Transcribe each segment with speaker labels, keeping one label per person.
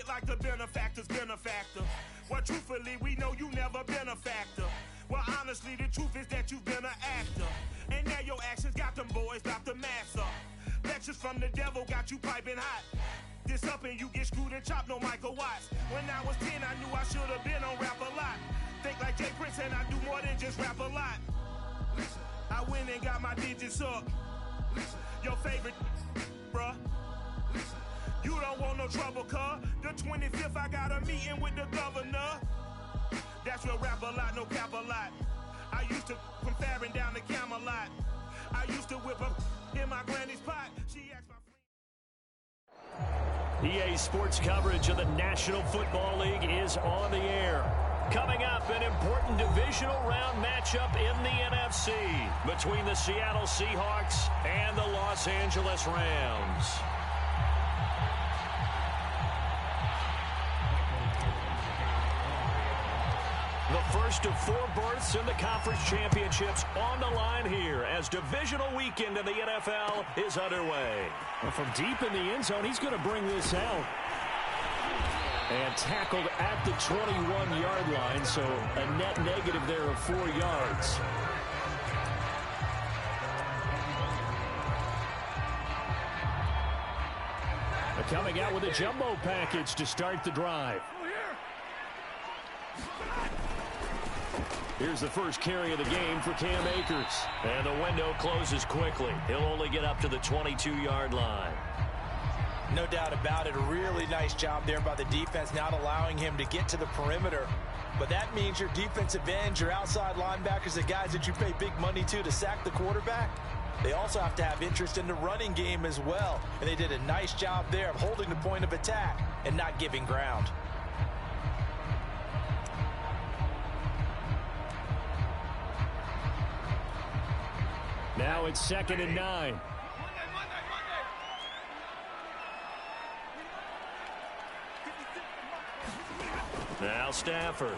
Speaker 1: it like the benefactor's benefactor. Well, truthfully, we know you never been a factor. Well, honestly, the truth is that you've been an actor. And now your actions got them boys dropped the mask up. Lectures from the devil got you piping hot. This up and you get screwed and chopped, no Michael Watts. When I was 10, I knew I should have been on Rap a Lot. Think like Jay Prince and I do more than just rap a lot. I went and got my digits up. Your favorite, bruh. You don't want no trouble, cuz. The 25th, I got a meeting with the governor. That's where rap a lot, no cap a lot. I used to from Farron down to Camelot. I used to whip up in my granny's pot. She asked my friend.
Speaker 2: EA Sports coverage of the National Football League is on the air. Coming up, an important divisional round matchup in the NFC between the Seattle Seahawks and the Los Angeles Rams. The first of 4 berths in the conference championships on the line here as divisional weekend in the NFL is underway.
Speaker 3: Well, from deep in the end zone, he's going to bring this out. And tackled at the 21-yard line, so a net negative there of 4 yards. They're coming out with a jumbo package to start the drive. Here's the first carry of the game for Cam Akers.
Speaker 2: And the window closes quickly. He'll only get up to the 22-yard line.
Speaker 4: No doubt about it. A really nice job there by the defense, not allowing him to get to the perimeter. But that means your defensive ends, your outside linebackers, the guys that you pay big money to sack the quarterback, they also have to have interest in the running game as well. And they did a nice job there of holding the point of attack and not giving ground.
Speaker 3: Now it's 2nd and 9.
Speaker 2: Now Stafford.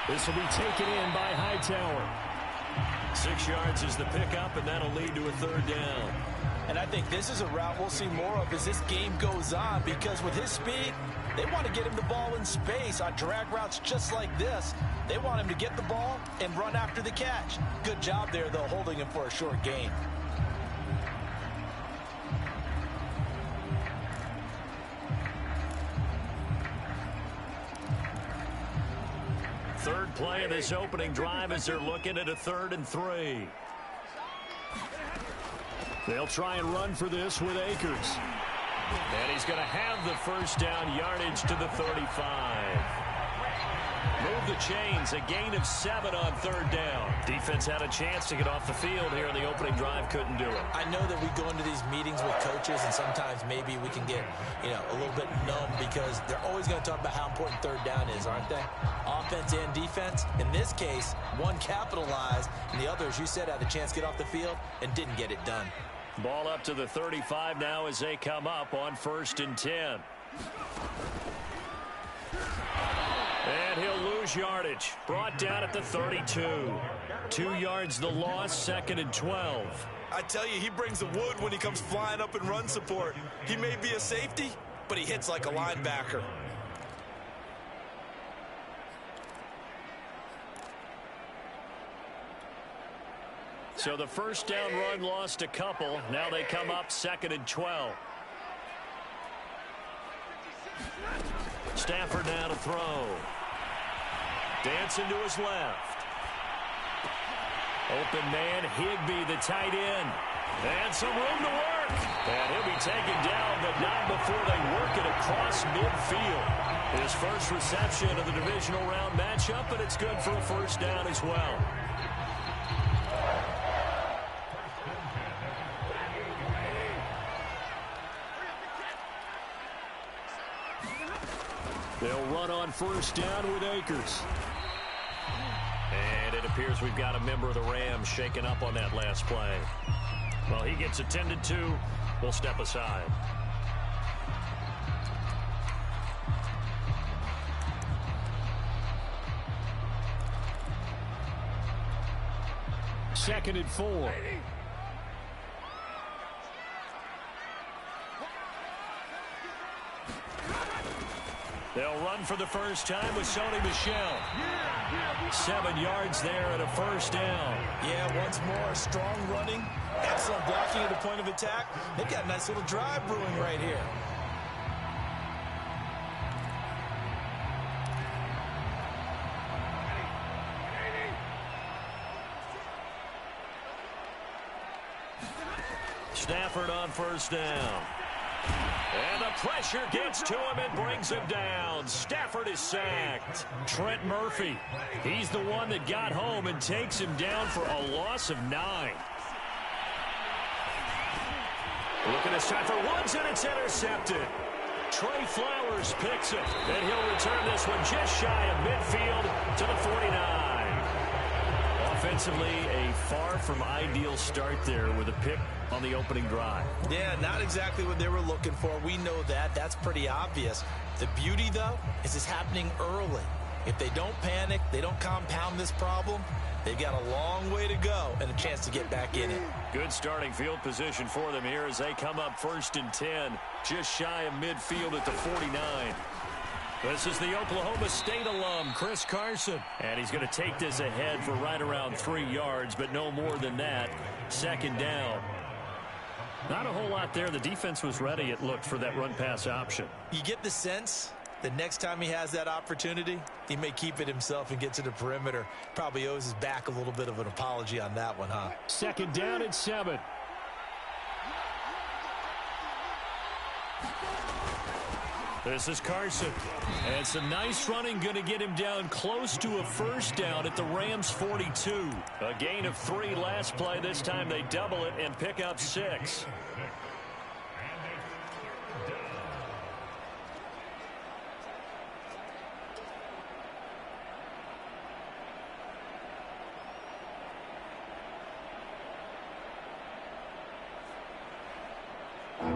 Speaker 3: This will be taken in by Hightower.
Speaker 2: 6 yards is the pickup, and that'll lead to a 3rd down.
Speaker 4: And I think this is a route we'll see more of as this game goes on, because with his speed, they want to get him the ball in space on drag routes just like this. They want him to get the ball and run after the catch. Good job there, though, holding him for a short gain.
Speaker 2: Third play of this opening drive as they're looking at a 3rd and 3.
Speaker 3: They'll try and run for this with Akers.
Speaker 2: And he's going to have the first down yardage to the 35. Move the chains, a gain of 7 on 3rd down. Defense had a chance to get off the field here in the opening drive, couldn't do it.
Speaker 4: I know that we go into these meetings with coaches, and sometimes maybe we can get, a little bit numb because they're always going to talk about how important 3rd down is, aren't they? Offense and defense. In this case, one capitalized, and the other, as you said, had a chance to get off the field and didn't get it done.
Speaker 2: Ball up to the 35 now as they come up on 1st and 10. And he'll lose yardage. Brought down at the 32. 2 yards the loss, 2nd and 12.
Speaker 4: I tell you, he brings the wood when he comes flying up in run support. He may be a safety, but he hits like a linebacker.
Speaker 2: So the first down run lost a couple. Now they come up 2nd and 12. Stafford now to throw. Dancing to his left. Open man, Higbee, the tight end. And some room to work. And he'll be taken down, but not before they work it across midfield. His first reception of the divisional round matchup, but it's good for a first down as well.
Speaker 3: They'll run on first down with Akers.
Speaker 2: And it appears we've got a member of the Rams shaken up on that last play. Well, he gets attended to. We'll step aside.
Speaker 3: Second and 4. They'll run for the first time with Sony Michel. 7 yards there and a first down.
Speaker 4: Yeah, once more, strong running, excellent blocking at the point of attack. They've got a nice little drive brewing right here.
Speaker 3: Stafford on first down. And the pressure gets to him and brings him down. Stafford is sacked. Trent Murphy, he's the one that got home and takes him down for a loss of 9. Looking at Stafford once, and it's intercepted. Trey Flowers picks it, and he'll return this one just shy of midfield to the 49. Offensively, a far from ideal start there with a pick on the opening drive.
Speaker 4: Yeah, not exactly what they were looking for. We know that. That's pretty obvious. The beauty, though, is it's happening early. If they don't panic, they don't compound this problem, they've got a long way to go and a chance to get back in it.
Speaker 3: Good starting field position for them here as they come up 1st and 10, just shy of midfield at the 49. This is the Oklahoma State alum, Chris Carson. And he's going to take this ahead for right around 3 yards, but no more than that. 2nd down. Not a whole lot there. The defense was ready, it looked, for that run-pass option.
Speaker 4: You get the sense that next time he has that opportunity, he may keep it himself and get to the perimeter. Probably owes his back a little bit of an apology on that one, huh?
Speaker 3: 2nd down and 7. This is Carson. And some nice running going to get him down close to a first down at the Rams 42. A gain of 3 last play. This time they double it and pick up 6.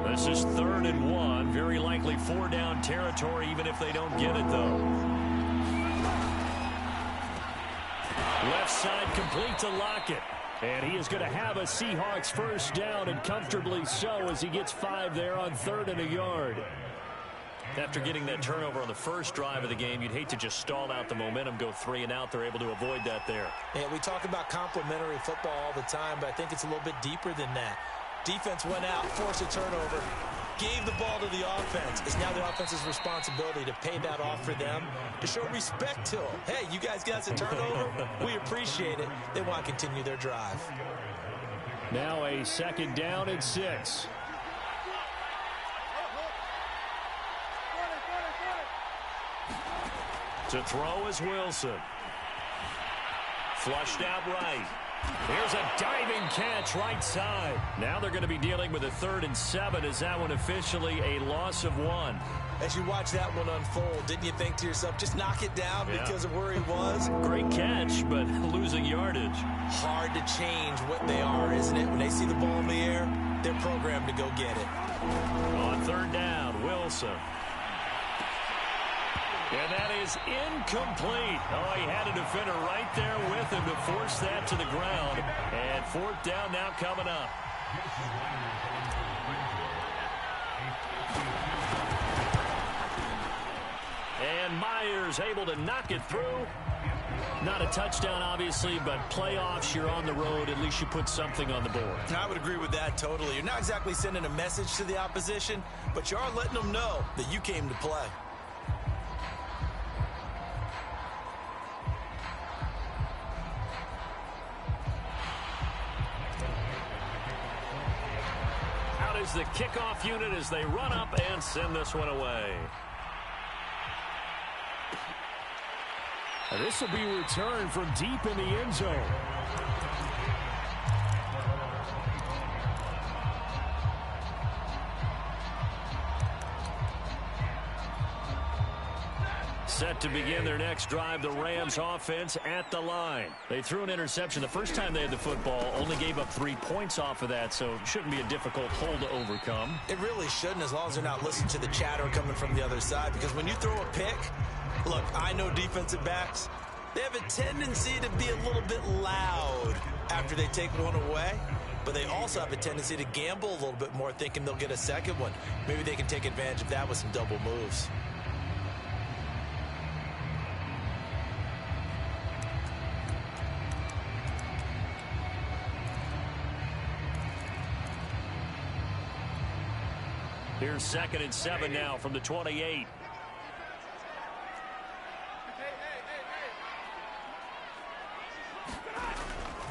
Speaker 3: This is 3rd and 1. Very likely 4-down territory, even if they don't get it, though. Left side complete to Lockett. And he is going to have a Seahawks first down, and comfortably so, as he gets 5 there on 3rd and a yard. After getting that turnover on the first drive of the game, you'd hate to just stall out the momentum, go 3 and out. They're able to avoid that there.
Speaker 4: Yeah, we talk about complementary football all the time, but I think it's a little bit deeper than that. Defense went out, forced a turnover, gave the ball to the offense. It's now the offense's responsibility to pay that off for them, to show respect to them. Hey, you guys got us a turnover. We appreciate it. They want to continue their drive.
Speaker 3: Now a 2nd down and 6. To throw is Wilson. Flushed out right. Here's a diving catch right side. Now they're going to be dealing with a 3rd and 7. Is that one officially a loss of 1?
Speaker 4: As you watch that one unfold, didn't you think to yourself, just knock it down because of where he was?
Speaker 3: Great catch, but losing yardage.
Speaker 4: Hard to change what they are, isn't it? When they see the ball in the air, they're programmed to go get it.
Speaker 3: On 3rd down, Wilson. And that is incomplete. Oh, he had a defender right there with him to force that to the ground. And 4th down now coming up. And Myers able to knock it through. Not a touchdown, obviously, but playoffs, you're on the road. At least you put something on the board.
Speaker 4: I would agree with that totally. You're not exactly sending a message to the opposition, but you are letting them know that you came to play.
Speaker 3: Is the kickoff unit as they run up and send this one away. This will be returned from deep in the end zone. Set to begin their next drive, the Rams offense at the line. They threw an interception the first time they had the football, only gave up 3 points off of that, so it shouldn't be a difficult hole to overcome.
Speaker 4: It really shouldn't, as long as they're not listening to the chatter coming from the other side, because when you throw a pick, look, I know defensive backs, they have a tendency to be a little bit loud after they take one away, but they also have a tendency to gamble a little bit more, thinking they'll get a second one. Maybe they can take advantage of that with some double moves.
Speaker 2: Here's 2nd and 7 now from the 28.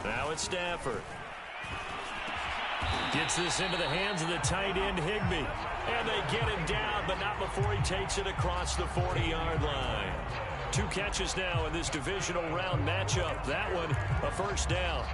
Speaker 2: Now it's Stafford. Gets this into the hands of the tight end, Higbee. And they get him down, but not before he takes it across the 40-yard line. 2 catches now in this divisional round matchup. That one, a first down.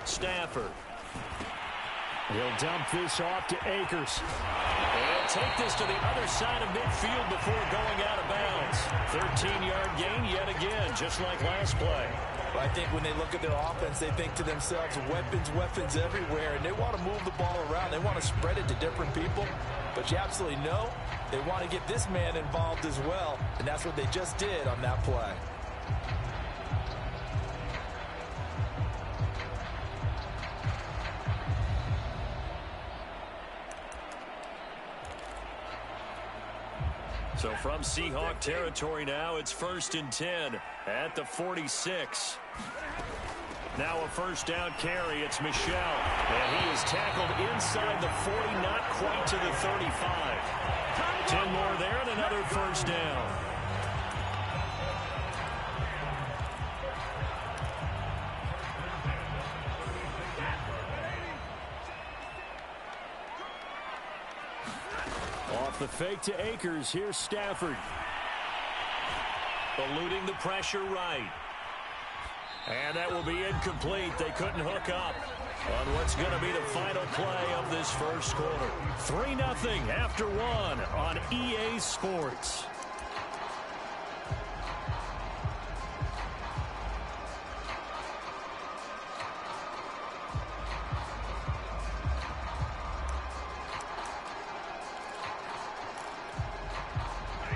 Speaker 2: Stafford. He'll dump this off to Akers. And take this to the other side of midfield before going out of bounds. 13-yard gain yet again, just like last play.
Speaker 4: I think when they look at their offense, they think to themselves, weapons everywhere, and they want to move the ball around. They want to spread it to different people. But you absolutely know they want to get this man involved as well, and that's what they just did on that play.
Speaker 2: So from Seahawk territory now, it's 1st and 10 at the 46. Now a first down carry. It's Michel. And he is tackled inside the 40, not quite to the 35. 10 more there and another first down. Off the fake to Akers. Here's Stafford. Eluding the pressure right. And that will be incomplete. They couldn't hook up on what's going to be the final play of this first quarter. 3-0 after 1 on EA Sports.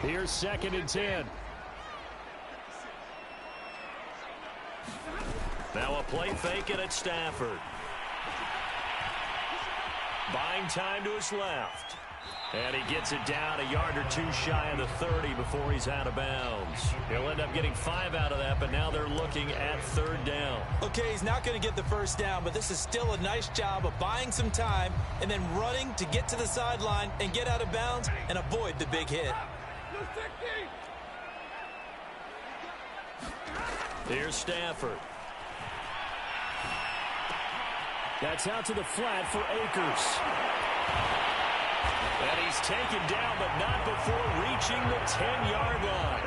Speaker 2: Here's 2nd and 10. Now a play fake it at Stafford. Buying time to his left. And he gets it down a yard or 2 shy of the 30 before he's out of bounds. He'll end up getting 5 out of that, but now they're looking at 3rd down.
Speaker 4: Okay, he's not going to get the first down, but this is still a nice job of buying some time and then running to get to the sideline and get out of bounds and avoid the big hit.
Speaker 2: Here's Stafford.
Speaker 3: That's out to the flat for Akers.
Speaker 2: And he's taken down, but not before reaching the 10-yard line.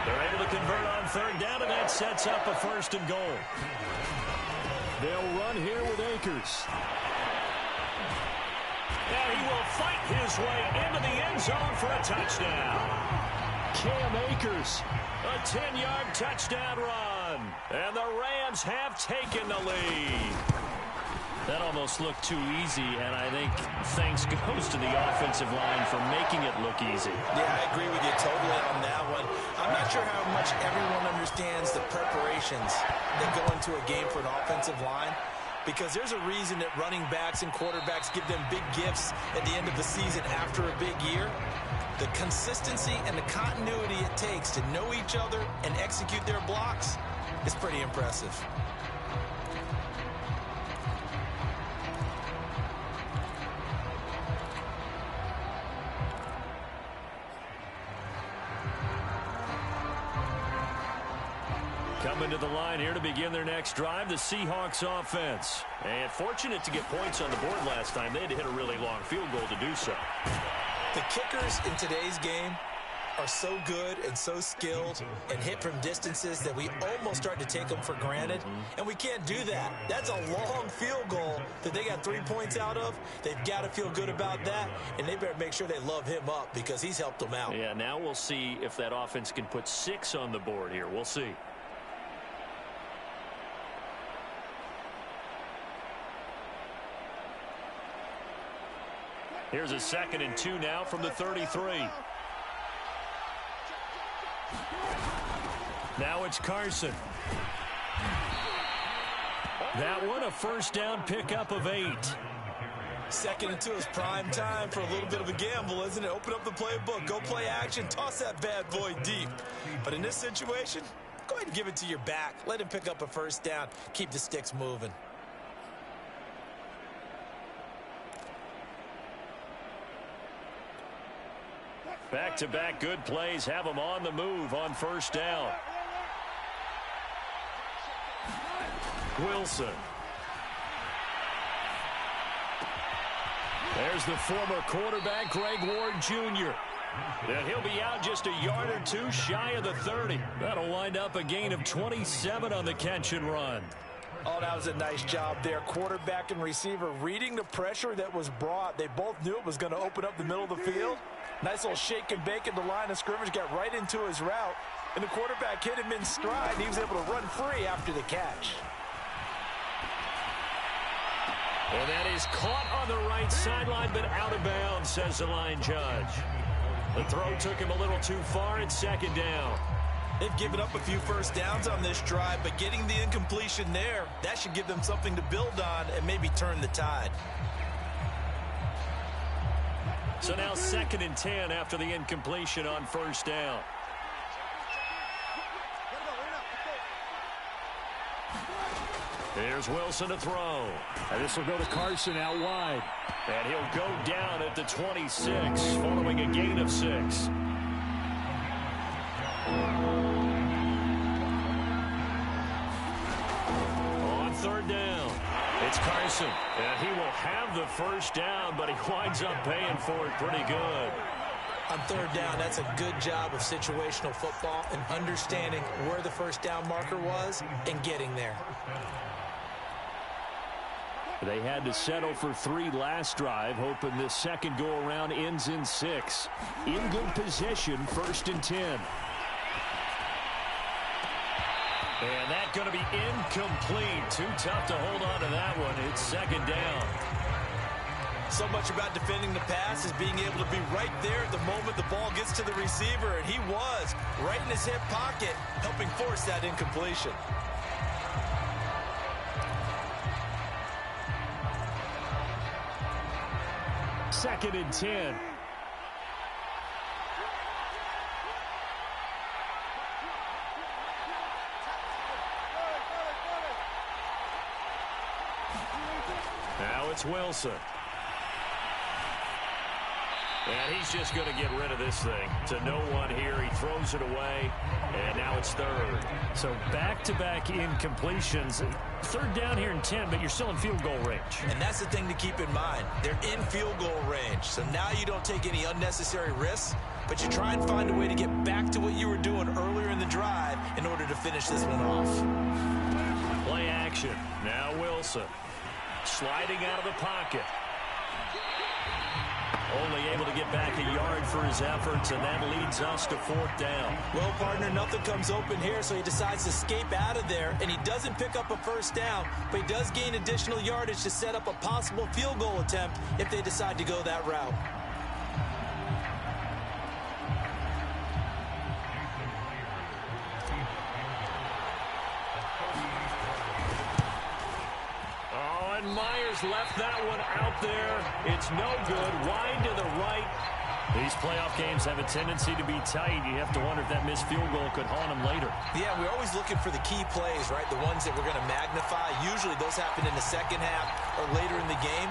Speaker 2: They're able to convert on 3rd down, and that sets up a 1st and goal.
Speaker 3: They'll run here with Akers.
Speaker 2: And he will fight his way into the end zone for a touchdown.
Speaker 3: Cam Akers.
Speaker 2: A 10-yard touchdown run. And the Rams have taken the lead. That almost looked too easy, and I think thanks goes to the offensive line for making it look easy.
Speaker 4: Yeah, I agree with you totally on that one. I'm not sure how much everyone understands the preparations that go into a game for an offensive line, because there's a reason that running backs and quarterbacks give them big gifts at the end of the season after a big year. The consistency and the continuity it takes to know each other and execute their blocks is pretty impressive.
Speaker 2: Coming to the line here to begin their next drive, the Seahawks offense. And fortunate to get points on the board last time. They had to hit a really long field goal to do so.
Speaker 4: The kickers in today's game are so good and so skilled and hit from distances that we almost start to take them for granted. And we can't do that. That's a long field goal that they got 3 points out of. They've got to feel good about that, and they better make sure they love him up because he's helped them out.
Speaker 2: Yeah, now we'll see if that offense can put 6 on the board here. We'll see. Here's a 2nd and 2 now from the 33. Now it's Carson. That one, a first down pickup of 8.
Speaker 4: Second and 2 is prime time for a little bit of a gamble, isn't it? Open up the playbook, go play action, toss that bad boy deep. But in this situation, go ahead and give it to your back. Let him pick up a first down. Keep the sticks moving.
Speaker 2: Back-to-back good plays have them on the move on first down. Wilson. There's the former quarterback, Greg Ward Jr. And he'll be out just a yard or two shy of the 30. That'll wind up a gain of 27 on the catch and run.
Speaker 4: Oh, that was a nice job there. Quarterback and receiver reading the pressure that was brought. They both knew it was going to open up the middle of the field. Nice little shake and bake at the line of scrimmage, got right into his route. And the quarterback hit him in stride. He was able to run free after the catch.
Speaker 2: And that is caught on the right sideline, but out of bounds, says the line judge. The throw took him a little too far. It's second down.
Speaker 4: They've given up a few first downs on this drive, but getting the incompletion there, that should give them something to build on and maybe turn the tide.
Speaker 2: So now 2nd and 10 after the incompletion on first down. Here's Wilson to throw.
Speaker 3: And this will go to Carson out wide.
Speaker 2: And he'll go down at the 26 following a gain of 6. On third down, it's Carson. And he will have the first down, but he winds up paying for it pretty good.
Speaker 4: On third down, that's a good job of situational football and understanding where the first down marker was and getting there.
Speaker 2: They had to settle for 3 last drive, hoping this second go-around ends in 6. In good position, 1st and 10. And that's going to be incomplete. Too tough to hold on to that one. It's 2nd down.
Speaker 4: So much about defending the pass is being able to be right there at the moment the ball gets to the receiver, and he was right in his hip pocket, helping force that incompletion.
Speaker 2: Second and 10. Now it's Wilson. And he's just going to get rid of this thing. To no one here. He throws it away. And now it's 3rd. So back-to-back incompletions. 3rd down here in 10, but you're still in field goal range.
Speaker 4: And that's the thing to keep in mind. They're in field goal range. So now you don't take any unnecessary risks, but you try and find a way to get back to what you were doing earlier in the drive in order to finish this one off.
Speaker 2: Play action. Now Wilson. Sliding out of the pocket. Only able to get back a yard for his efforts, and that leads us to 4th down.
Speaker 4: Well, partner, nothing comes open here, so he decides to escape out of there, and he doesn't pick up a first down, but he does gain additional yardage to set up a possible field goal attempt if they decide to go that route.
Speaker 2: Myers left that one out there. It's no good. Wide to the right. These playoff games have a tendency to be tight. You have to wonder if that missed field goal could haunt them later.
Speaker 4: Yeah, we're always looking for the key plays, right? The ones that we're going to magnify. Usually those happen in the second half or later in the game.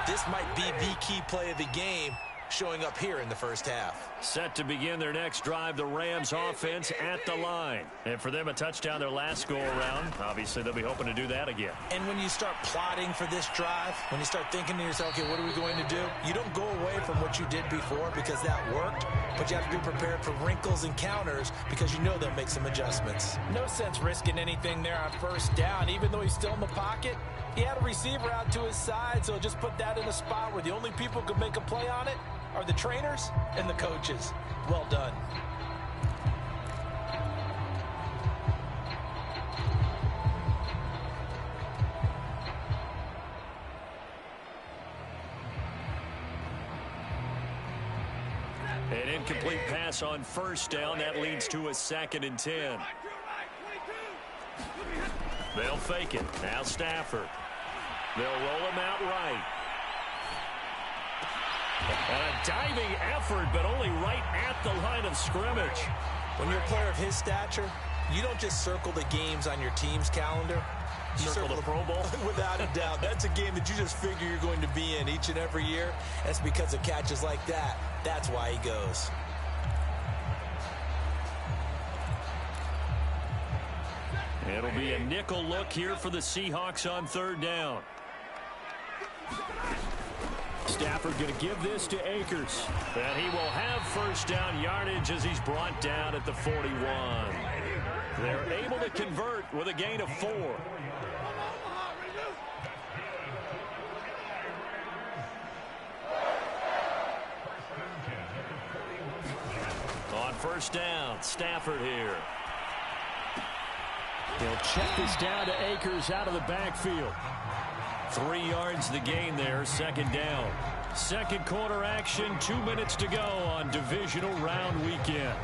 Speaker 4: This might be the key play of the game showing up here in the first half.
Speaker 2: Set to begin their next drive, the Rams offense at the line. And for them, a touchdown their last go-around. Obviously, they'll be hoping to do that again.
Speaker 4: And when you start plotting for this drive, when you start thinking to yourself, okay, what are we going to do? You don't go away from what you did before because that worked, but you have to be prepared for wrinkles and counters because you know they'll make some adjustments. No sense risking anything there on first down, even though he's still in the pocket. He had a receiver out to his side, so just put that in a spot where the only people who could make a play on it are the trainers and the coaches. Well done.
Speaker 2: An incomplete pass on first down. That leads to a 2nd and 10. They'll fake it. Now Stafford. They'll roll him out right. And a diving effort, but only right at the line of scrimmage.
Speaker 4: When you're a player of his stature, you don't just circle the games on your team's calendar. You
Speaker 2: circle the Pro Bowl?
Speaker 4: Without a doubt. That's a game that you just figure you're going to be in each and every year. That's because of catches like that. That's why he goes.
Speaker 2: It'll be a nickel look here for the Seahawks on third down. Stafford going to give this to Akers. And he will have first down yardage as he's brought down at the 41. They're able to convert with a gain of 4. On first down, Stafford here. He'll check this down to Akers out of the backfield. 3 yards the gain there, second down. Second quarter action, 2 minutes to go on divisional round weekend.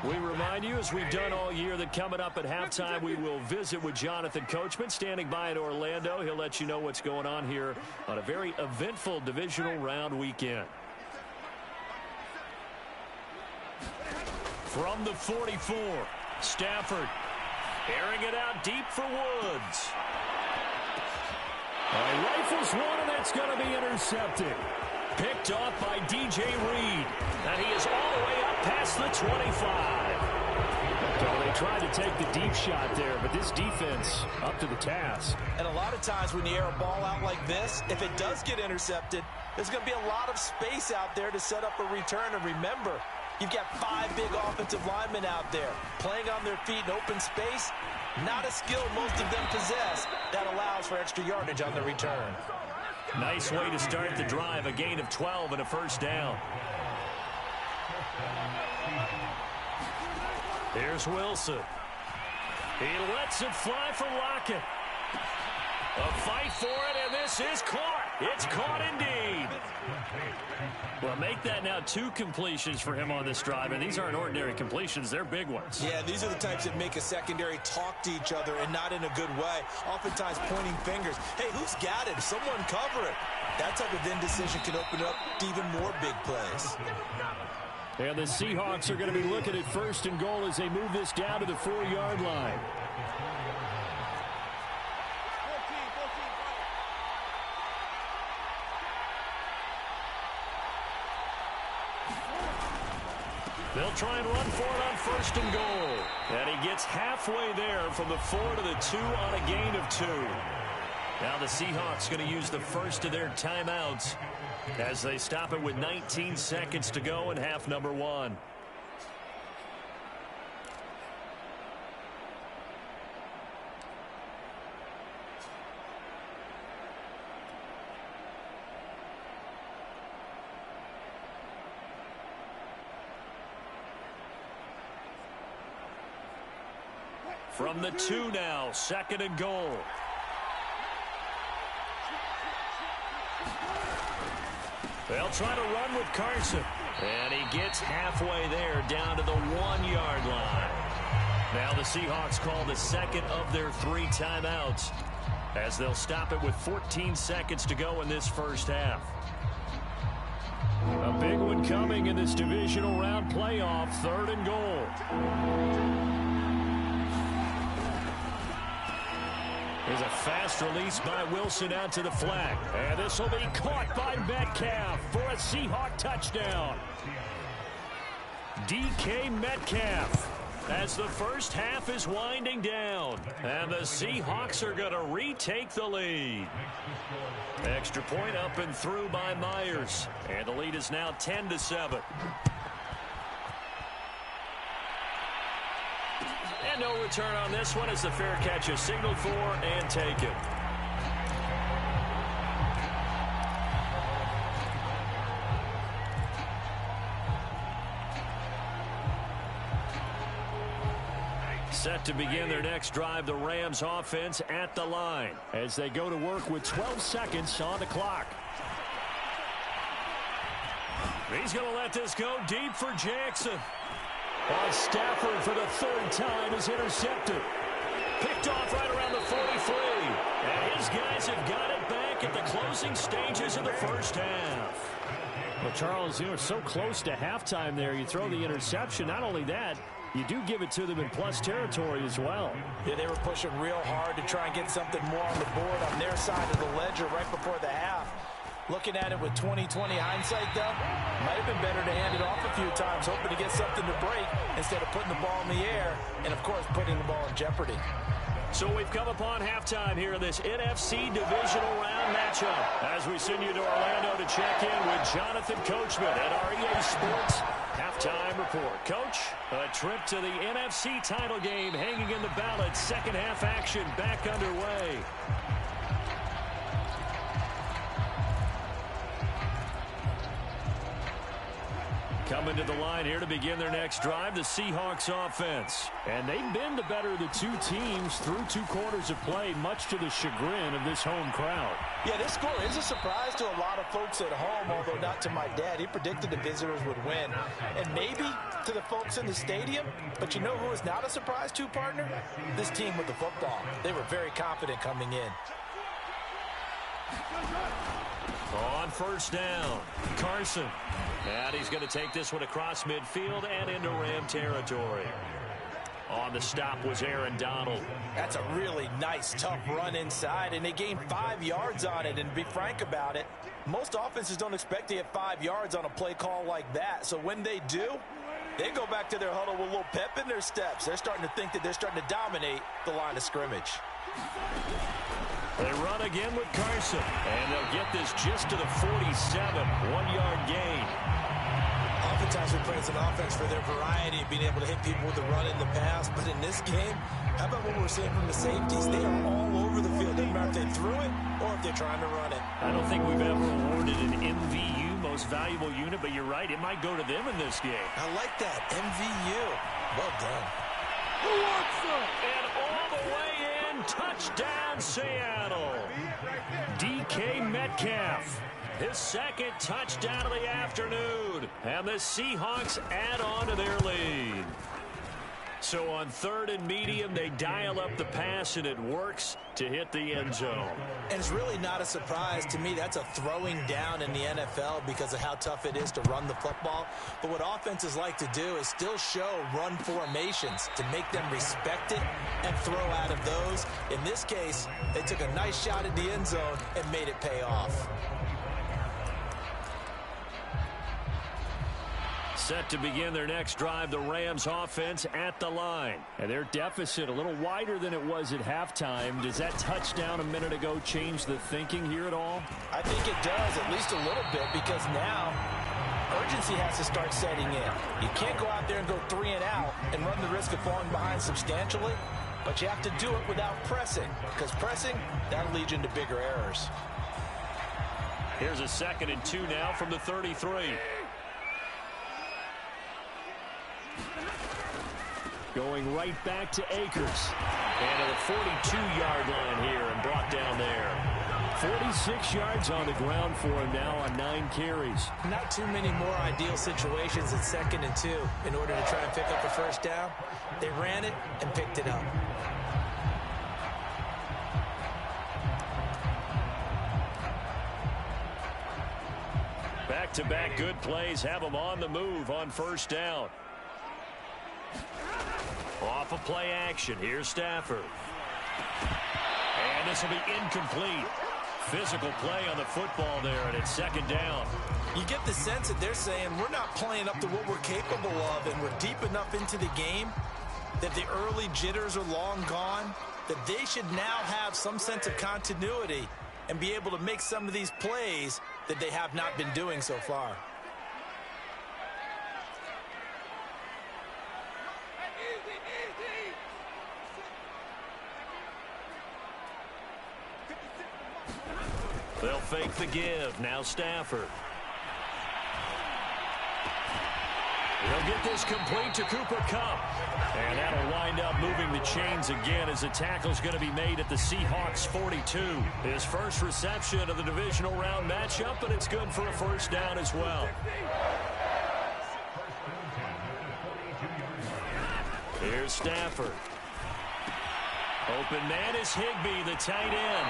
Speaker 2: We remind you, as we've done all year, that coming up at halftime, we will visit with Jonathan Coachman, standing by in Orlando. He'll let you know what's going on here on a very eventful divisional round weekend. From the 44, Stafford airing it out deep for Woods. He rifles one, and that's going to be intercepted. Picked off by DJ Reed. And he is all the way up past the 25. So they tried to take the deep shot there, but this defense up to the task.
Speaker 4: And a lot of times when you air a ball out like this, if it does get intercepted, there's going to be a lot of space out there to set up a return. And remember, you've got 5 big offensive linemen out there playing on their feet in open space. Not a skill most of them possess that allows for extra yardage on the return.
Speaker 2: Nice way to start the drive. A gain of 12 and a first down. Here's Wilson. He lets it fly for Lockett. A fight for it, and this is caught. It's caught indeed. Well, make that now 2 completions for him on this drive, and these aren't ordinary completions. They're big ones.
Speaker 4: Yeah, these are the types that make a secondary talk to each other and not in a good way. Oftentimes pointing fingers. Hey, who's got it? Someone cover it. That type of indecision can open up to even more big plays.
Speaker 2: And the Seahawks are going to be looking at first and goal as they move this down to the 4-yard line. They'll try and run for it on first and goal. And he gets halfway there from the 4 to the 2 on a gain of 2. Now the Seahawks going to use the first of their timeouts as they stop it with 19 seconds to go in half number 1. From the 2 now, second and goal. They'll try to run with Carson. And he gets halfway there down to the 1-yard line. Now the Seahawks call the second of their 3 timeouts as they'll stop it with 14 seconds to go in this first half. A big one coming in this divisional round playoff, third and goal. There's a fast release by Wilson out to the flat. And this will be caught by Metcalf for a Seahawk touchdown. DK Metcalf as the first half is winding down. And the Seahawks are going to retake the lead. Extra point up and through by Myers. And the lead is now 10-7. And no return on this one as the fair catch is signaled for and taken. Set to begin their next drive, the Rams offense at the line as they go to work with 12 seconds on the clock. He's going to let this go deep for Jackson. On Stafford for the third time is intercepted. Picked off right around the 43. And his guys have got it back at the closing stages of the first half.
Speaker 3: Well, Charles, you were so close to halftime there. You throw the interception. Not only that, you do give it to them in plus territory as well.
Speaker 4: Yeah, they were pushing real hard to try and get something more on the board on their side of the ledger right before the half. Looking at it with 20/20 hindsight, though, might have been better to hand it off a few times, hoping to get something to break instead of putting the ball in the air and, of course, putting the ball in jeopardy.
Speaker 2: So we've come upon halftime here in this NFC Divisional Round matchup as we send you to Orlando to check in with Jonathan Coachman at our EA Sports Halftime Report. Coach, a trip to the NFC title game hanging in the balance. Second half action back underway. Coming to the line here to begin their next drive, the Seahawks offense.
Speaker 3: And they've been the better of the two teams through 2 quarters of play, much to the chagrin of this home crowd.
Speaker 4: Yeah, this score is a surprise to a lot of folks at home, although not to my dad. He predicted the visitors would win. And maybe to the folks in the stadium, but you know who is not a surprise to, partner? This team with the football. They were very confident coming in.
Speaker 2: On first down, Carson. And he's going to take this one across midfield and into Ram territory. On the stop was Aaron Donald.
Speaker 4: That's a really nice, tough run inside, and they gained 5 yards on it. And to be frank about it, most offenses don't expect to get 5 yards on a play call like that. So when they do, they go back to their huddle with a little pep in their steps. They're starting to think that they're starting to dominate the line of scrimmage.
Speaker 2: They run again with Carson, and they'll get this just to the 47, 1-yard gain.
Speaker 4: Oftentimes we praise an offense for their variety of being able to hit people with the run in the pass, but in this game, how about what we're seeing from the safeties? They are all over the field. Doesn't matter if they threw it or if they're trying to run it.
Speaker 2: I don't think we've ever awarded an MVU, most valuable unit, but you're right, it might go to them in this game.
Speaker 4: I like that, MVU. Well done.
Speaker 2: Who wants them? And all the way in, touchdown Seattle. DK Metcalf, his second touchdown of the afternoon. And the Seahawks add on to their lead. So on 3rd and medium, they dial up the pass, and it works to hit the end zone.
Speaker 4: And it's really not a surprise to me. That's a throwing down in the NFL because of how tough it is to run the football. But what offenses like to do is still show run formations to make them respect it and throw out of those. In this case, they took a nice shot at the end zone and made it pay off.
Speaker 2: Set to begin their next drive, the Rams offense at the line.
Speaker 3: And their deficit a little wider than it was at halftime. Does that touchdown a minute ago change the thinking here at all?
Speaker 4: I think it does, at least a little bit, because now urgency has to start setting in. You can't go out there and go 3 and out and run the risk of falling behind substantially, but you have to do it without pressing, because pressing, that'll lead you into bigger errors.
Speaker 2: Here's a 2nd and 2 now from the 33.
Speaker 3: Going right back to Akers.
Speaker 2: And to the 42-yard line here and brought down there.
Speaker 3: 46 yards on the ground for him now on 9 carries.
Speaker 4: Not too many more ideal situations at 2nd and 2 in order to try and pick up a first down. They ran it and picked it up.
Speaker 2: Back-to-back good plays have them on the move on first down. Off of play action, here's Stafford. And this will be incomplete. Physical play on the football there, and it's 2nd down.
Speaker 4: You get the sense that they're saying we're not playing up to what we're capable of, and we're deep enough into the game that the early jitters are long gone, that they should now have some sense of continuity and be able to make some of these plays that they have not been doing so far.
Speaker 2: They'll fake the give. Now Stafford. He'll get this complete to Cooper Kupp. And that'll wind up moving the chains again as the tackle's going to be made at the Seahawks 42. His first reception of the divisional round matchup, but it's good for a first down as well.
Speaker 3: Here's Stafford. Open man is Higbee, the tight end.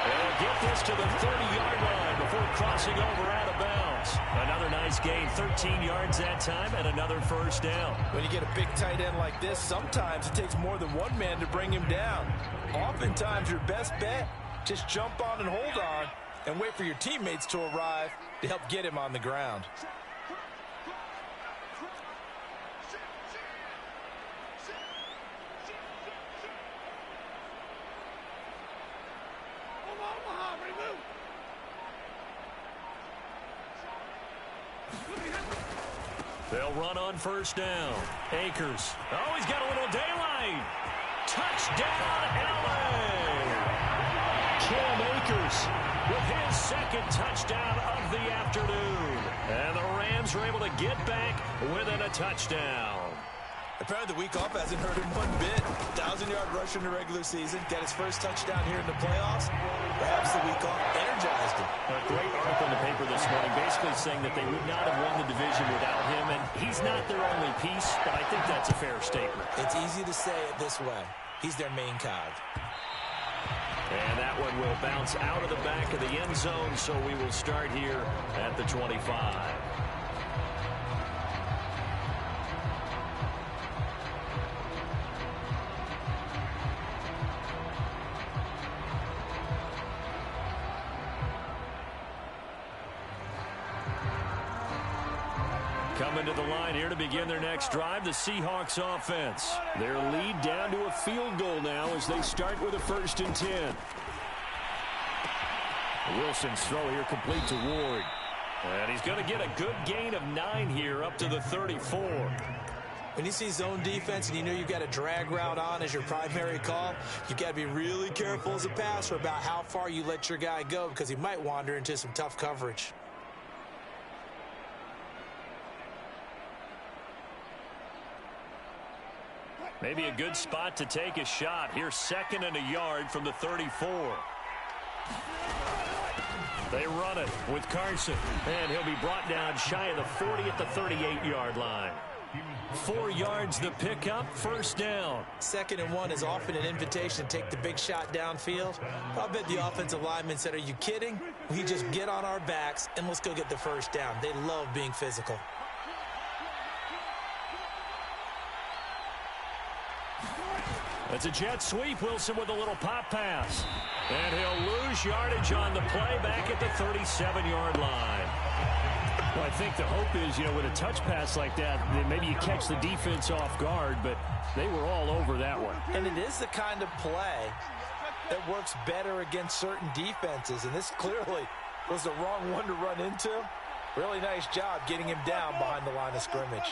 Speaker 3: They'll get this to the 30-yard line before crossing over out of bounds. Another nice gain, 13 yards that time, and another first down.
Speaker 4: When you get a big tight end like this, sometimes it takes more than one man to bring him down. Oftentimes, your best bet, just jump on and hold on and wait for your teammates to arrive to help get him on the ground.
Speaker 3: They'll run on first down. Akers. Oh, he's got a little daylight. Touchdown, LA! Cam Akers with his second touchdown of the afternoon. And the Rams are able to get back within a touchdown.
Speaker 4: Apparently the week off hasn't hurt him one bit. 1,000-yard rush in the regular season. Got his first touchdown here in the playoffs. Perhaps the week off energized him.
Speaker 3: A great article in the paper this morning basically saying that they would not have won the division without him. And he's not their only piece, but I think that's a fair statement.
Speaker 4: It's easy to say it this way. He's their main cog.
Speaker 3: And that one will bounce out of the back of the end zone, so we will start here at the 25. Coming to the line here to begin their next drive, the Seahawks offense. Their lead down to a field goal now as they start with a 1st and 10. Wilson's throw here complete to Ward. And he's going to get a good gain of 9 here up to the 34.
Speaker 4: When you see zone defense and you know you've got a drag route on as your primary call, you've got to be really careful as a passer about how far you let your guy go because he might wander into some tough coverage.
Speaker 3: Maybe a good spot to take a shot. Here's 2nd and a yard from the 34. They run it with Carson. And he'll be brought down shy of the 40 at the 38-yard line. 4 yards the pickup, 1st down.
Speaker 4: 2nd and 1 is often an invitation to take the big shot downfield. I bet the offensive lineman said, are you kidding? We just get on our backs and let's go get the 1st down. They love being physical.
Speaker 3: It's a jet sweep. Wilson with a little pop pass. And he'll lose yardage on the play back at the 37-yard line. Well, I think the hope is, with a touch pass like that maybe you catch the defense off guard, but they were all over that one.
Speaker 4: And it is the kind of play that works better against certain defenses, and this clearly was the wrong one to run into. Really nice job getting him down behind the line of scrimmage.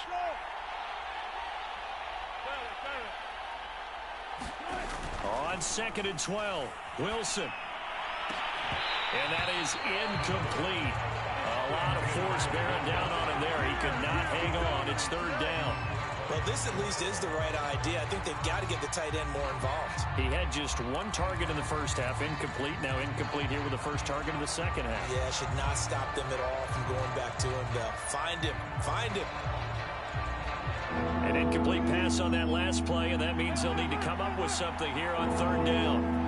Speaker 3: On 2nd and 12, Wilson. And that is incomplete. A lot of force bearing down on him there. He could not hang on. It's 3rd down.
Speaker 4: Well, this at least is the right idea. I think they've got to get the tight end more involved.
Speaker 3: He had just 1 target in the first half, incomplete. Now incomplete here with the first target of the second half.
Speaker 4: Yeah, should not stop them at all from going back to him, though. Find him. Find him.
Speaker 3: An incomplete pass on that last play, and that means they'll need to come up with something here on 3rd down.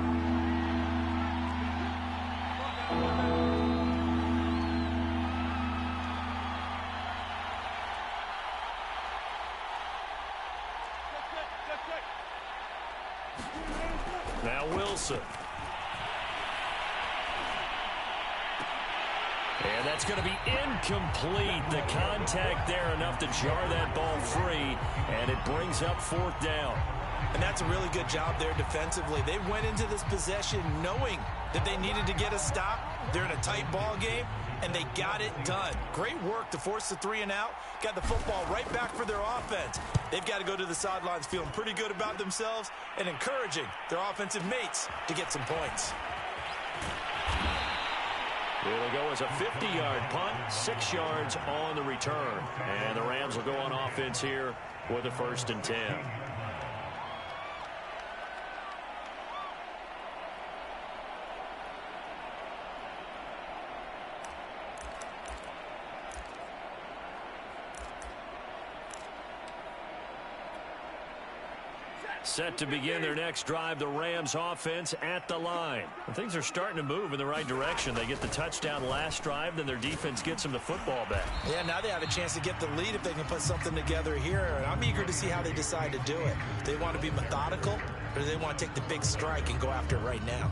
Speaker 3: Now Wilson. And that's going to be incomplete. The contact there enough to jar that ball free, and it brings up 4th down.
Speaker 4: And that's a really good job there defensively. They went into this possession knowing that they needed to get a stop. They're in a tight ball game, and they got it done. Great work to force the 3 and out. Got the football right back for their offense. They've got to go to the sidelines feeling pretty good about themselves and encouraging their offensive mates to get some points.
Speaker 3: It'll go as a 50-yard punt, 6 yards on the return. And the Rams will go on offense here with a 1st and 10.
Speaker 2: Set to begin their next drive, the Rams offense at the line. And things are starting to move in the right direction. They get the touchdown last drive, then their defense gets them the football back.
Speaker 4: Yeah, now they have a chance to get the lead if they can put something together here. And I'm eager to see how they decide to do it. Do they want to be methodical, or do they want to take the big strike and go after it right now?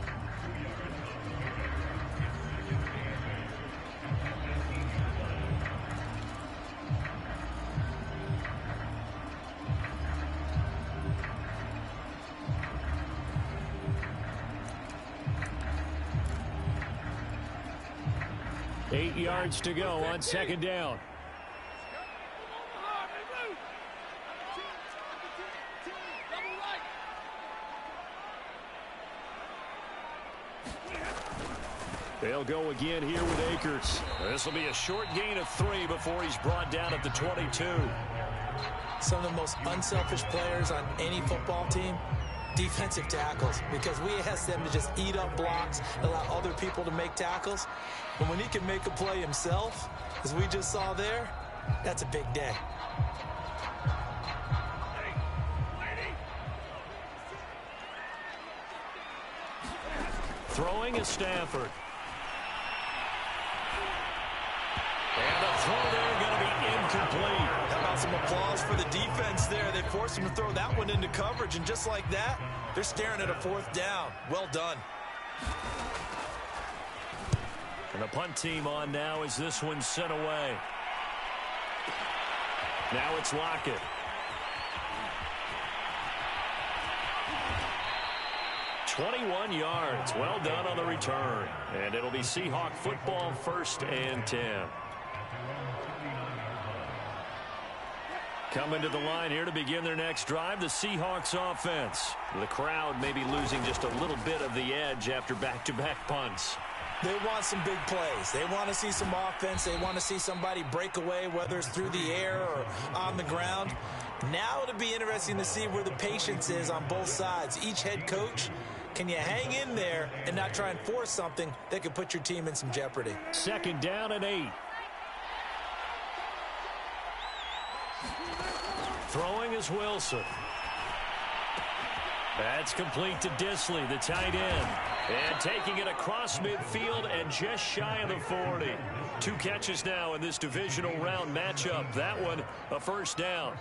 Speaker 2: Eight yards to go on second down. They'll go again here with Akers. This will be a short gain of 3 before he's brought down at the 22.
Speaker 4: Some of the most unselfish players on any football team, defensive tackles, because we ask them to just eat up blocks, allow other people to make tackles. And when he can make a play himself, as we just saw there, that's a big day.
Speaker 2: Throwing is Stafford. And the throw there going to be incomplete.
Speaker 4: How about some applause for the defense there? They forced him to throw that one into coverage, and just like that, they're staring at a 4th down. Well done.
Speaker 2: And the punt team on now as this one's sent away. Now it's Lockett. "21 yards. Well done on the return. And it'll be Seahawk football, 1st and 10. Coming to the line here to begin their next drive, the Seahawks offense. The crowd may be losing just a little bit of the edge after back-to-back punts.
Speaker 4: They want some big plays. They want to see some offense. They want to see somebody break away, whether it's through the air or on the ground. Now it'll be interesting to see where the patience is on both sides. Each head coach, can you hang in there and not try and force something that could put your team in some jeopardy?
Speaker 2: 2nd down and 8. Throwing is Wilson. That's complete to Disley, the tight end. And taking it across midfield and just shy of the 40. 2 catches now in this divisional round matchup. That one, a 1st down.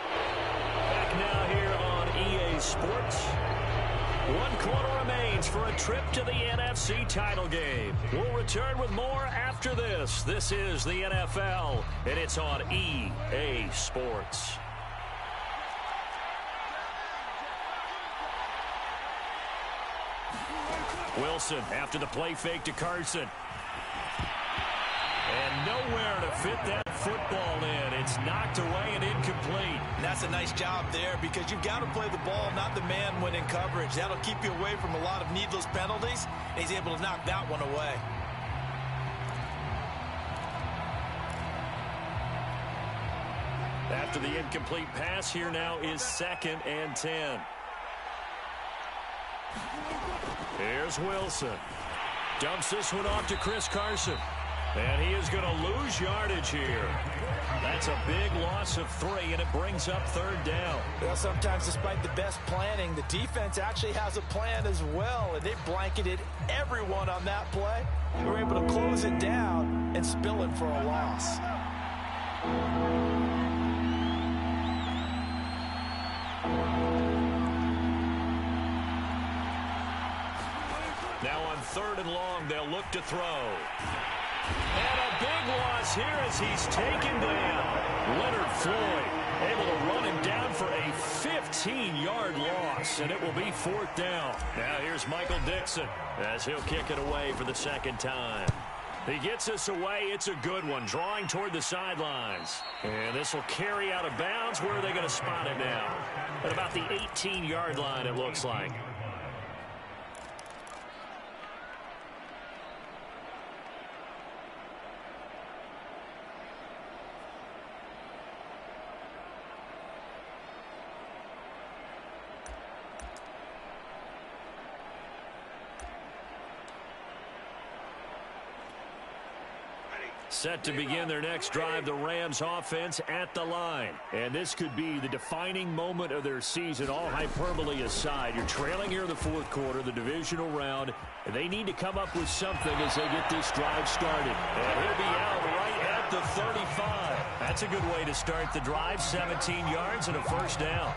Speaker 2: Back now here on EA Sports. 1 quarter remains for a trip to the NFC title game. We'll return with more after this. This is the NFL, and it's on EA Sports. Wilson after the play fake to Carson. And nowhere to fit that football in. It's knocked away and incomplete.
Speaker 4: And that's a nice job there, because you've got to play the ball, not the man when in coverage. That'll keep you away from a lot of needless penalties. And he's able to knock that one away.
Speaker 2: After the incomplete pass, here now is 2nd and 10. Here's Wilson. Dumps this one off to Chris Carson. And he is going to lose yardage here. That's a big loss of 3, and it brings up 3rd down.
Speaker 4: Well, sometimes despite the best planning, the defense actually has a plan as well, and they blanketed everyone on that play. They were able to close it down and spill it for a loss.
Speaker 2: Now on 3rd and long, they'll look to throw. And a big loss here as he's taken down. Leonard Floyd able to run him down for a 15-yard loss, and it will be 4th down. Now here's Michael Dixon as he'll kick it away for the 2nd time. He gets this away. It's a good one, drawing toward the sidelines. And this will carry out of bounds. Where are they going to spot it now? At about the 18-yard line, it looks like. Set to begin their next drive, the Rams offense at the line. And this could be the defining moment of their season, all hyperbole aside. You're trailing here in the fourth quarter, the divisional round, and they need to come up with something as they get this drive started. And he'll be out right at the 35. That's a good way to start the drive, 17 yards and a first down.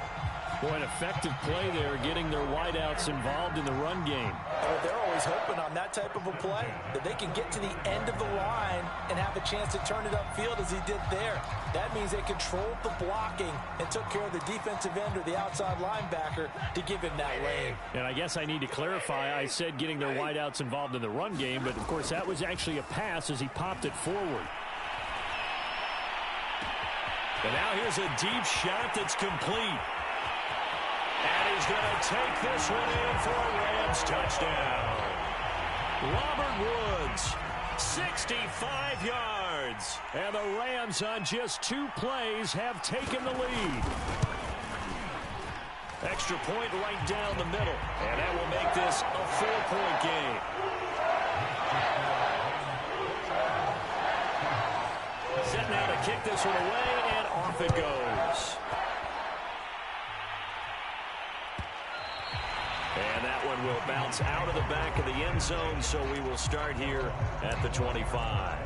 Speaker 2: Boy, an effective play there, getting their wideouts involved in the run game.
Speaker 4: Well, they're always hoping on that type of a play that they can get to the end of the line and have a chance to turn it upfield as he did there. That means they controlled the blocking and took care of the defensive end or the outside linebacker to give him that lane.
Speaker 2: And I guess I need to clarify, I said getting their wideouts involved in the run game, but of course that was actually a pass as he popped it forward. And now here's a deep shot that's complete. And he's going to take this one in for a Rams touchdown. Robert Woods, 65 yards. And the Rams on just 2 plays have taken the lead. Extra point right down the middle. And that will make this a 4-point game. Set now to kick this one away, and off it goes. And that one will bounce out of the back of the end zone, so we will start here at the 25.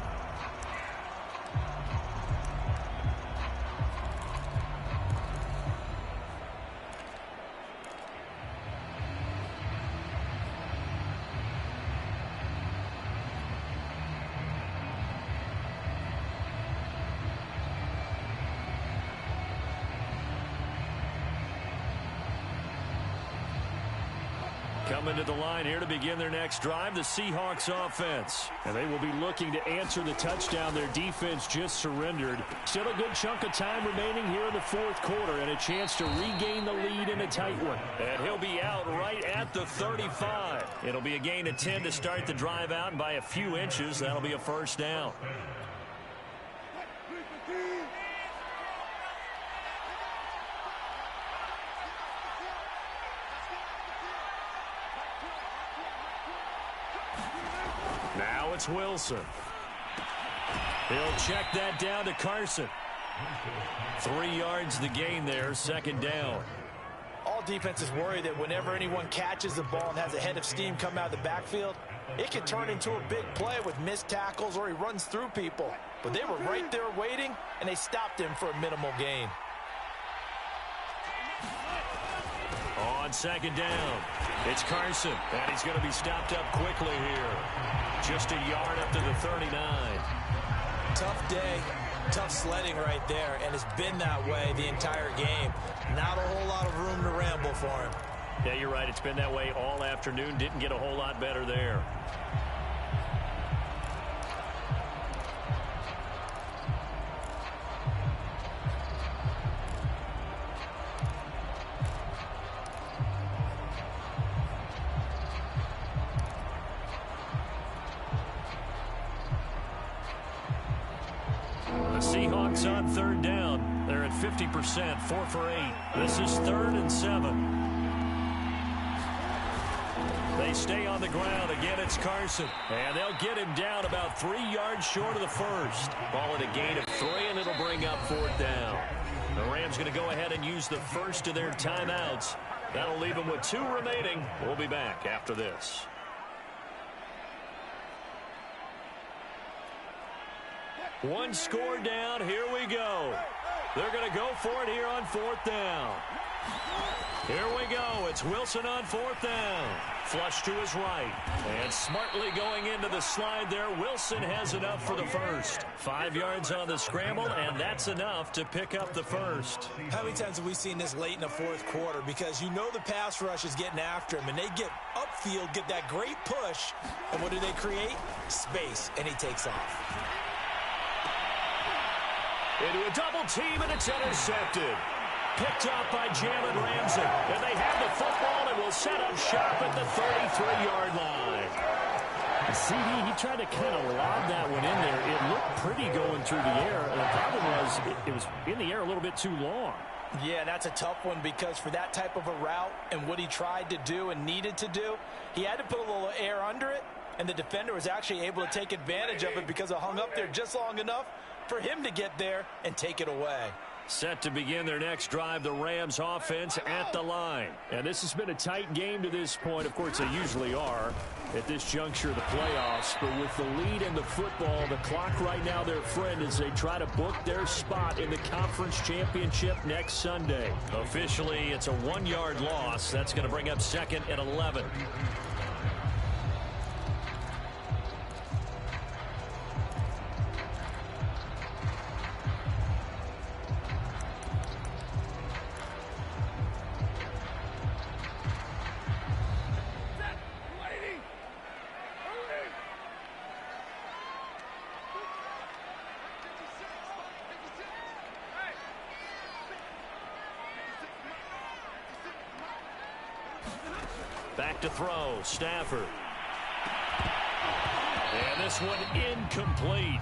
Speaker 2: Coming to the line here to begin their next drive, the Seahawks offense. And they will be looking to answer the touchdown their defense just surrendered. Still a good chunk of time remaining here in the fourth quarter and a chance to regain the lead in a tight one. And he'll be out right at the 35. It'll be a gain of 10 to start the drive out, and by a few inches, that'll be a first down. Now it's Wilson. He'll check that down to Carson. 3 yards the gain there, second down.
Speaker 4: All defenses worry that whenever anyone catches the ball and has a head of steam come out of the backfield, it can turn into a big play with missed tackles or he runs through people. But they were right there waiting, and they stopped him for a minimal gain.
Speaker 2: On second down, it's Carson, and he's going to be stopped up quickly here. Just a yard up to the 39.
Speaker 4: Tough day, tough sledding right there, and it's been that way the entire game. Not a whole lot of room to ramble for him.
Speaker 2: Yeah, you're right. It's been that way all afternoon. Didn't get a whole lot better there. The Seahawks on third down. They're at 50%, 4 for 8. This is 3rd and 7. They stay on the ground. Again, it's Carson. And they'll get him down about 3 yards short of the first. Ball at a gain of 3, and it'll bring up 4th down. The Rams going to go ahead and use the first of their timeouts. That'll leave them with 2 remaining. We'll be back after this. One score down. Here we go. They're going to go for it here on 4th down. Here we go. It's Wilson on 4th down. Flush to his right. And smartly going into the slide there. Wilson has enough for the first. 5 yards on the scramble, and that's enough to pick up the first.
Speaker 4: How many times have we seen this late in the fourth quarter? Because you know the pass rush is getting after him, and they get upfield, get that great push. And what do they create? Space, and he takes off.
Speaker 2: Into a double team, and it's intercepted. Picked up by Jalen Ramsey. And they have the football and will set up shop at the 33-yard line. CD, he tried to kind of lob that one in there. It looked pretty going through the air. And the problem was it was in the air a little bit too long.
Speaker 4: Yeah, that's a tough one because for that type of a route and what he tried to do and needed to do, he had to put a little air under it, and the defender was actually able to take advantage of it because it hung up there just long enough for him to get there and take it away.
Speaker 2: Set to begin their next drive, the Rams offense at the line. And this has been a tight game to this point. Of course, they usually are at this juncture of the playoffs. But with the lead in the football, the clock right now their friend as they try to book their spot in the conference championship next Sunday. Officially, it's a 1-yard loss. That's going to bring up second and 11. Back to throw, Stafford. And this one incomplete.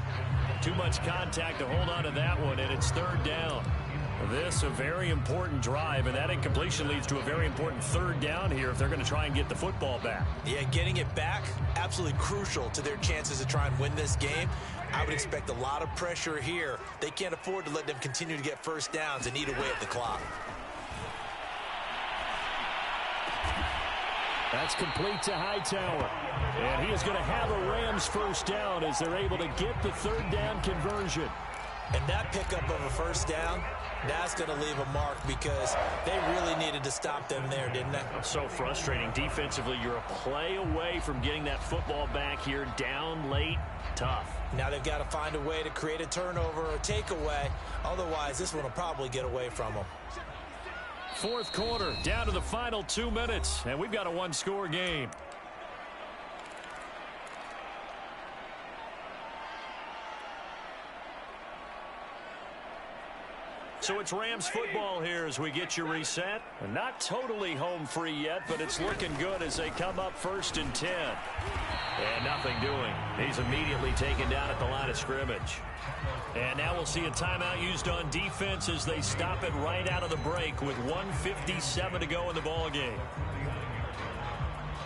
Speaker 2: Too much contact to hold on to that one, and it's third down. This a very important drive, and that incompletion leads to a very important third down here if they're going to try and get the football back.
Speaker 4: Yeah, getting it back, absolutely crucial to their chances to try and win this game. I would expect a lot of pressure here. They can't afford to let them continue to get first downs and eat away at the clock.
Speaker 2: That's complete to Hightower. And he is going to have a Rams first down as they're able to get the third down conversion.
Speaker 4: And that pickup of a first down, that's going to leave a mark because they really needed to stop them there, didn't they?
Speaker 2: So frustrating. Defensively, you're a play away from getting that football back here. Down late, tough.
Speaker 4: Now they've got to find a way to create a turnover or takeaway. Otherwise, this one will probably get away from them.
Speaker 2: Fourth quarter, down to the final 2 minutes, and we've got a one-score game. So it's Rams football here as we get you reset. Not totally home free yet, but it's looking good as they come up first and 10. And nothing doing. He's immediately taken down at the line of scrimmage. And now we'll see a timeout used on defense as they stop it right out of the break with 1:57 to go in the ballgame.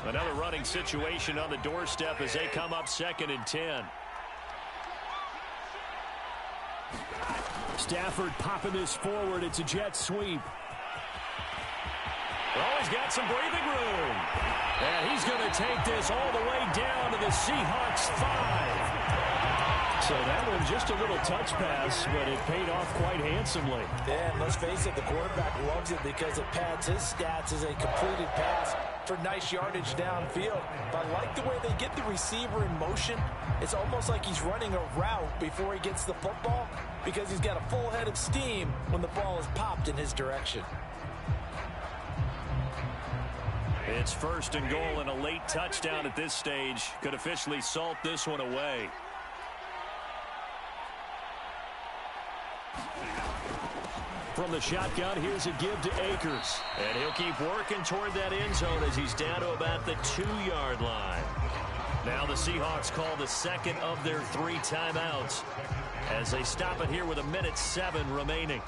Speaker 2: Another running situation on the doorstep as they come up second and 10. Stafford popping this forward. It's a jet sweep. Oh, he's got some breathing room. And he's going to take this all the way down to the Seahawks 5. So that one just a little touch pass, but it paid off quite handsomely.
Speaker 4: Yeah, and let's face it, the quarterback loves it because it pads his stats as a completed pass for nice yardage downfield. But I like the way they get the receiver in motion. It's almost like he's running a route before he gets the football because he's got a full head of steam when the ball is popped in his direction.
Speaker 2: It's first and goal and a late touchdown at this stage. Could officially salt this one away. From the shotgun, here's a give to Akers. And he'll keep working toward that end zone as he's down to about the 2-yard line. Now the Seahawks call the second of their 3 timeouts as they stop it here with 1:07 remaining.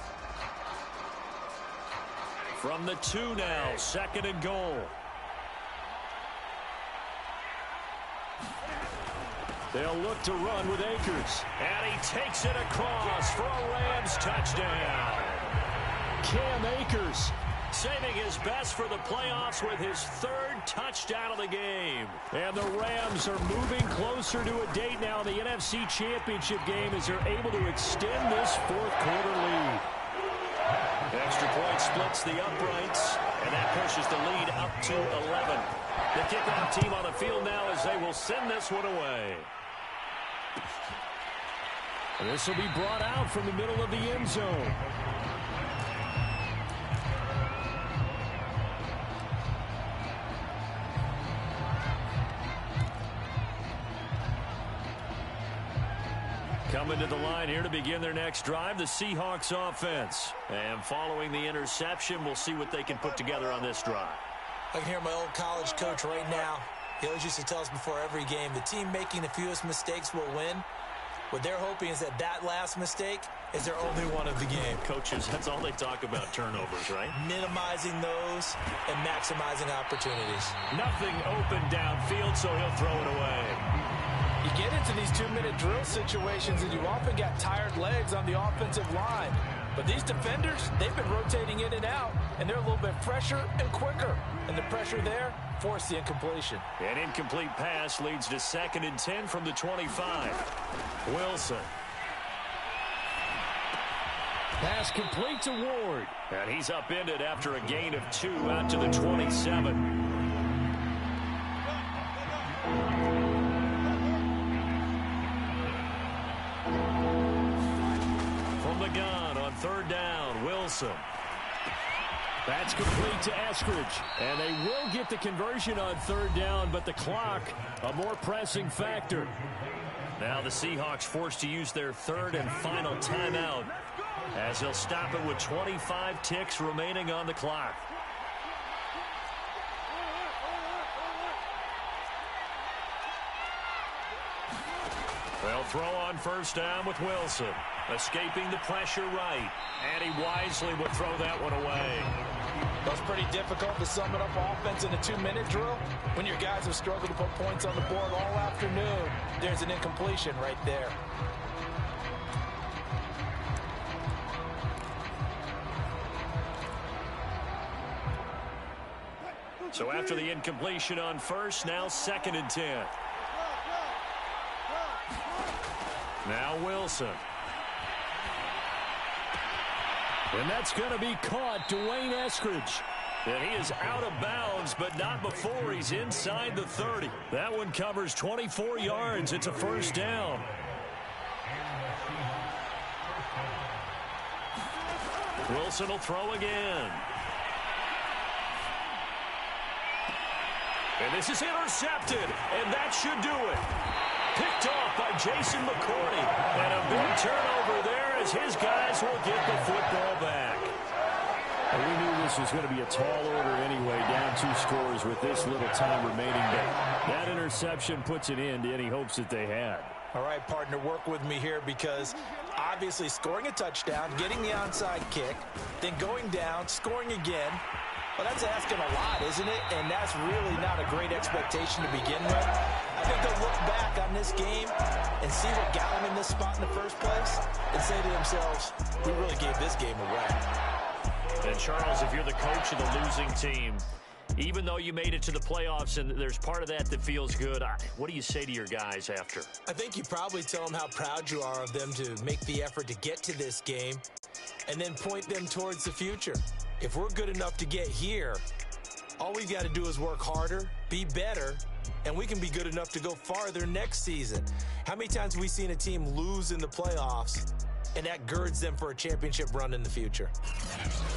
Speaker 2: From the 2 now, second and goal. They'll look to run with Akers. And he takes it across for a Rams touchdown. Cam Akers saving his best for the playoffs with his 3rd touchdown of the game. And the Rams are moving closer to a date now in the NFC Championship game as they're able to extend this 4th quarter lead. Extra point splits the uprights, and that pushes the lead up to 11. The kickoff team on the field now as they will send this one away. This will be brought out from the middle of the end zone. Coming to the line here to begin their next drive, the Seahawks offense. And following the interception, we'll see what they can put together on this drive.
Speaker 4: I can hear my old college coach right now. He always used to tell us before every game, the team making the fewest mistakes will win. What they're hoping is that last mistake is their only one of the game.
Speaker 3: Coaches, that's all they talk about, turnovers, right?
Speaker 4: Minimizing those and maximizing opportunities.
Speaker 3: Nothing open downfield, so he'll throw it away.
Speaker 4: You get into these 2-minute drill situations, and you often got tired legs on the offensive line. But these defenders, they've been rotating in and out, and they're a little bit fresher and quicker. And the pressure there forced the incompletion.
Speaker 3: An incomplete pass leads to 2nd and 10 from the 25. Wilson.
Speaker 2: Pass complete to Ward.
Speaker 3: And he's upended after a gain of 2 out to the 27. From the gun on 3rd down, Wilson.
Speaker 2: That's complete to Eskridge. And they will get the conversion on 3rd down, but the clock, a more pressing factor.
Speaker 3: Now the Seahawks forced to use their 3rd and final timeout, as they'll stop it with 25 ticks remaining on the clock. They'll throw on 1st down with Wilson. Escaping the pressure right. And he wisely would throw that one away.
Speaker 4: That's pretty difficult to sum it up offense in a 2-minute drill. When your guys have struggled to put points on the board all afternoon, there's an incompletion right there.
Speaker 3: So after the incompletion on 1st, now 2nd and 10. Now Wilson.
Speaker 2: And that's going to be caught. Dwayne Eskridge.
Speaker 3: And he is out of bounds, but not before he's inside the 30.
Speaker 2: That one covers 24 yards. It's a 1st down.
Speaker 3: Wilson will throw again. And this is intercepted, and that should do it. Picked off by Jason McCourty. And a big turnover there as his guys will get the football back.
Speaker 2: And we knew this was going to be a tall order anyway, down 2 scores with this little time remaining. But that interception puts an end to any hopes that they had.
Speaker 4: All right, partner, work with me here because obviously scoring a touchdown, getting the onside kick, then going down, scoring again. Well, that's asking a lot, isn't it? And that's really not a great expectation to begin with. I think they'll look back on this game and see what got them in this spot in the first place and say to themselves, we really gave this game away.
Speaker 3: And Charles, if you're the coach of the losing team, even though you made it to the playoffs and there's part of that that feels good, what do you say to your guys after?
Speaker 4: I think you probably tell them how proud you are of them to make the effort to get to this game and then point them towards the future. If we're good enough to get here, all we've got to do is work harder, be better, and we can be good enough to go farther next season. How many times have we seen a team lose in the playoffs, and that girds them for a championship run in the future?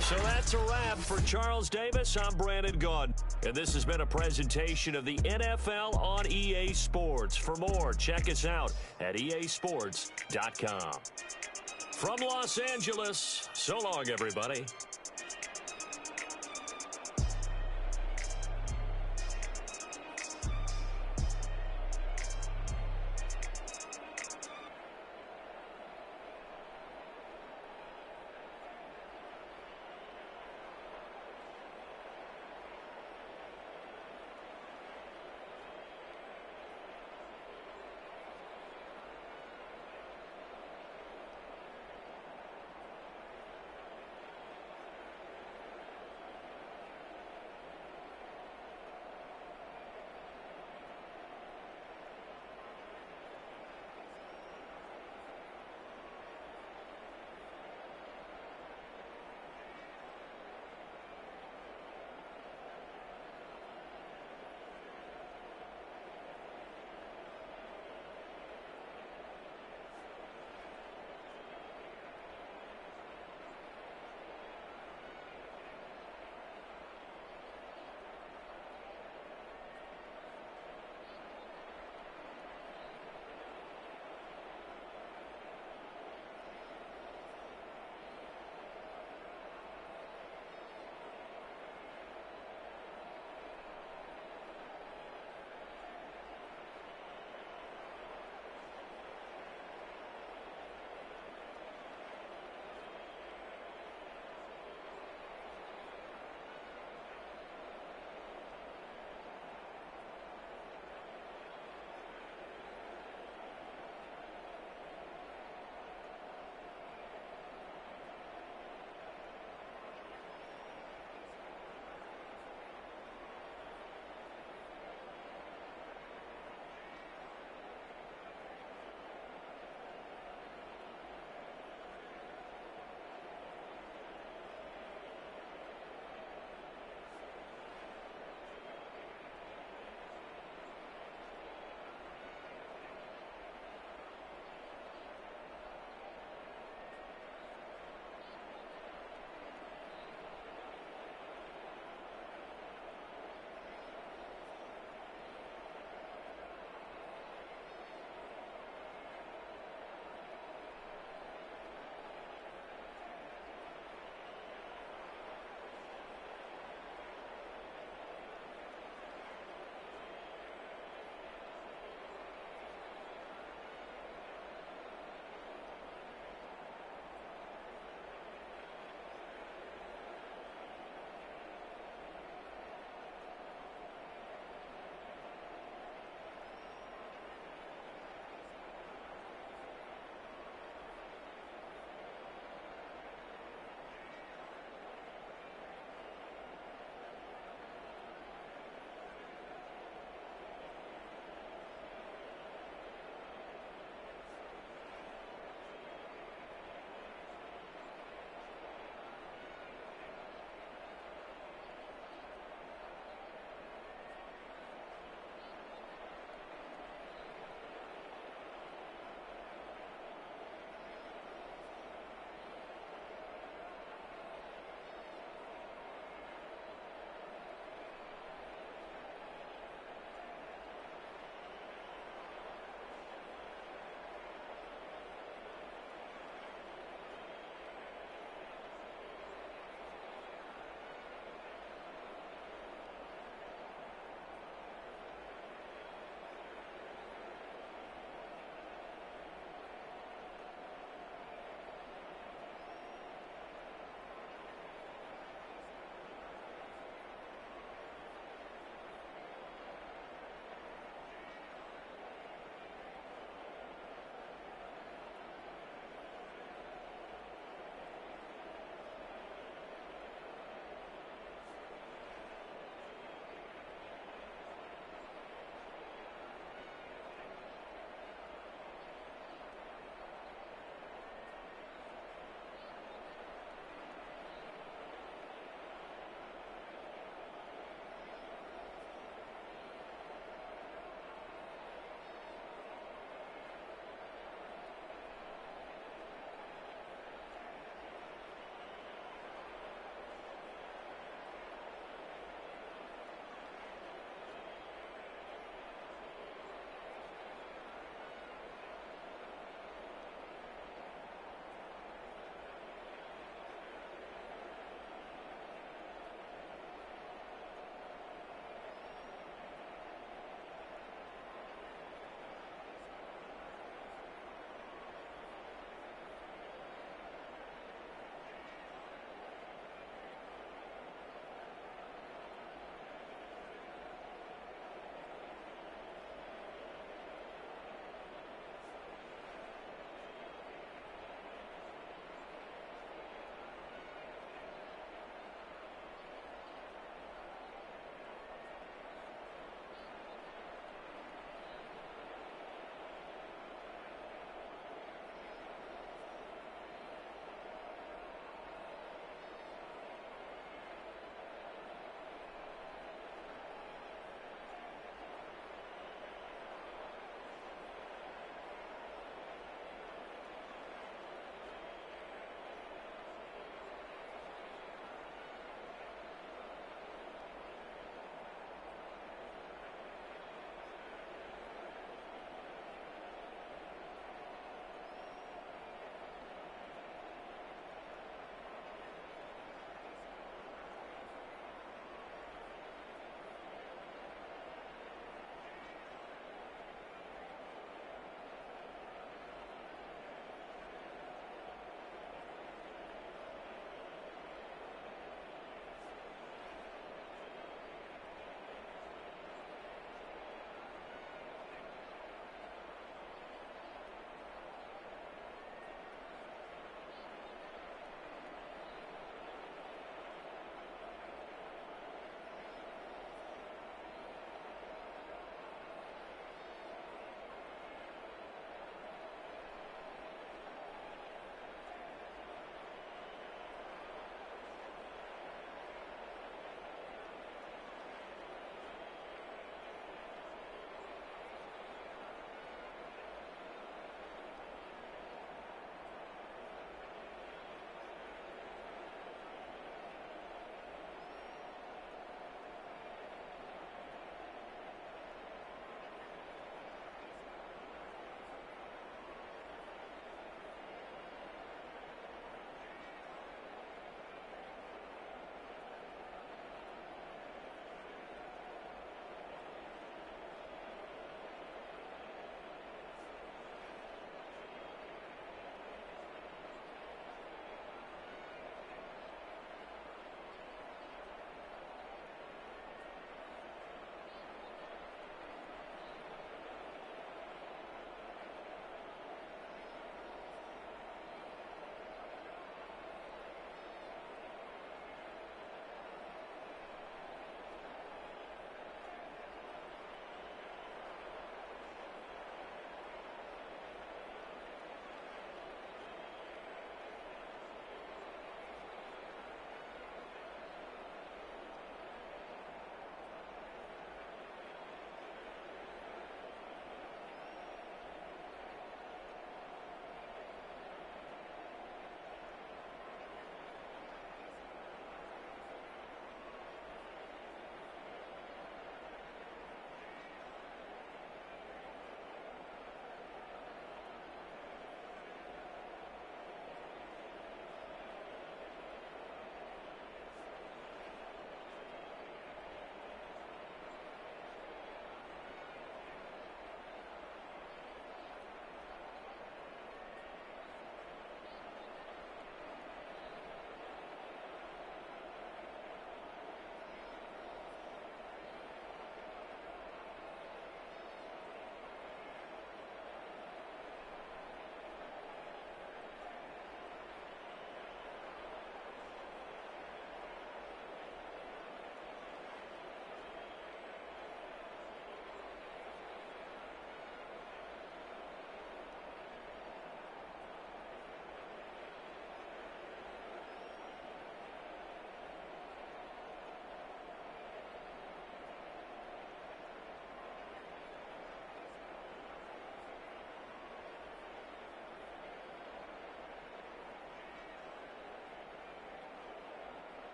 Speaker 3: So that's a wrap for Charles Davis. I'm Brandon Gaudin, and this has been a presentation of the NFL on EA Sports. For more, check us out at easports.com. From Los Angeles, so long, everybody.